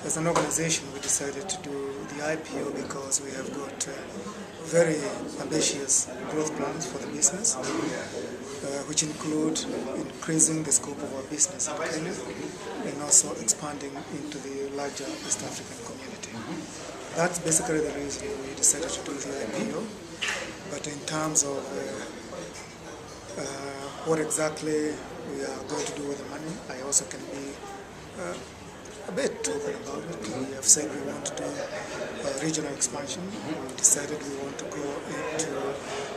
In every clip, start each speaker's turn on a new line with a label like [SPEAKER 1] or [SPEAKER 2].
[SPEAKER 1] As an organization, we decided to do the IPO because we have got very ambitious growth plans for the business, which include increasing the scope of our business in Kenya and also expanding into the larger East African community. That's basically the reason we decided to do the IPO. But in terms of what exactly we are going to do with the money, I also can be a bit open about it. We have said we want to do regional expansion. We decided we want to go into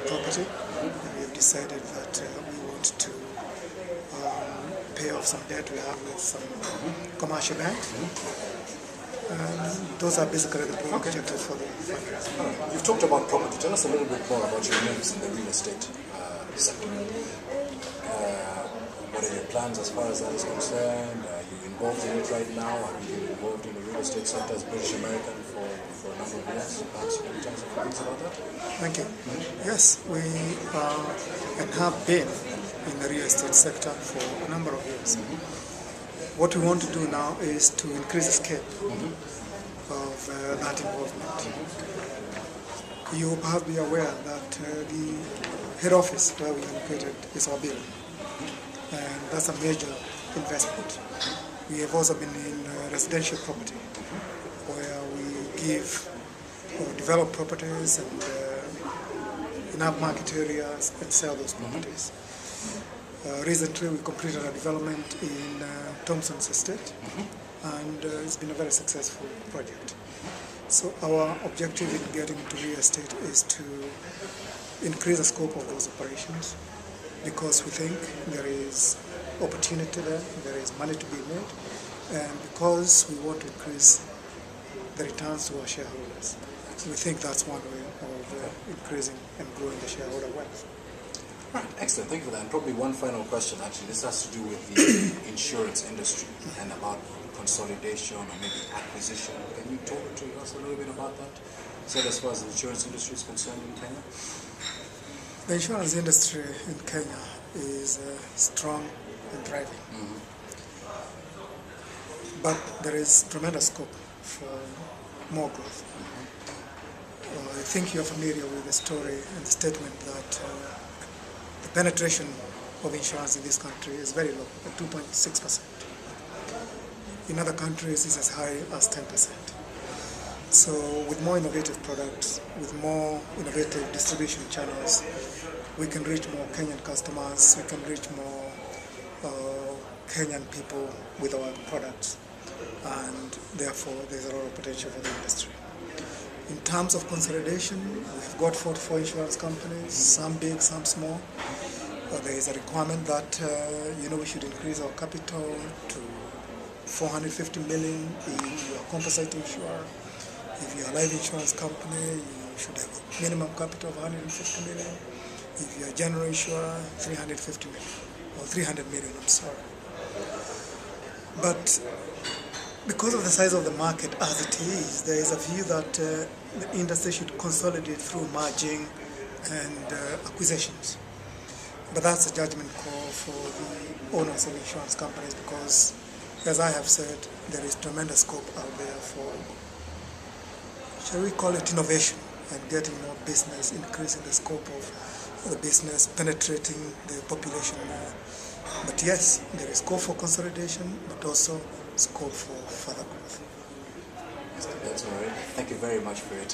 [SPEAKER 1] property. And we have decided that we want to pay off some debt we have with some commercial banks. Those are basically the broad objectives for the fundraising.
[SPEAKER 2] You've talked about property. Tell us a little bit more about your moves in the real estate sector. What are your plans as far as that is concerned? Are you involved in it right now? Have you been involved in the real estate sector as British American for a number of years? Perhaps you can tell us a few things about that?
[SPEAKER 1] Thank you. Yes, we and have been in the real estate sector for a number of years. What we want to do now is to increase the scale of that involvement. You will perhaps be aware that the head office where we are located is our building, and that's a major investment. We have also been in residential property, where we give or develop properties and in upmarket areas and sell those properties. Recently, we completed a development in Thompson's estate, and it's been a very successful project. So our objective in getting into real estate is to increase the scope of those operations, because we think there is opportunity there is money to be made, and because we want to increase the returns to our shareholders. So we think that's one way of increasing and growing the shareholder wealth.
[SPEAKER 2] Right, excellent, thank you for that. And probably one final question, actually, this has to do with the insurance industry and about consolidation or maybe acquisition. Can you talk to us a little bit about that? So as far as the insurance industry is concerned in Kenya?
[SPEAKER 1] The insurance industry in Kenya is strong and thriving. But there is tremendous scope for more growth. I think you're familiar with the story and the statement that the penetration of insurance in this country is very low, at 2.6%. In other countries, it's as high as 10%. So with more innovative products, with more innovative distribution channels, we can reach more Kenyan customers, we can reach more Kenyan people with our products, and therefore there's a lot of potential for the industry. In terms of consolidation, we've got 44 insurance companies, some big, some small. There is a requirement that we should increase our capital to 450 million if you are composite insurer. If you are a life insurance company, you should have a minimum capital of 150 million. If you are a general insurer, 350 million, or 300 million, I'm sorry. But because of the size of the market as it is, there is a view that the industry should consolidate through merging and acquisitions. But that's a judgment call for the owners of insurance companies, because, as I have said, there is tremendous scope out there for, shall we call it, innovation and getting more business, increasing the scope of the business, penetrating the population more. But yes, there is scope for consolidation, but also scope for further growth.
[SPEAKER 2] That's all right. Thank you very much for your time.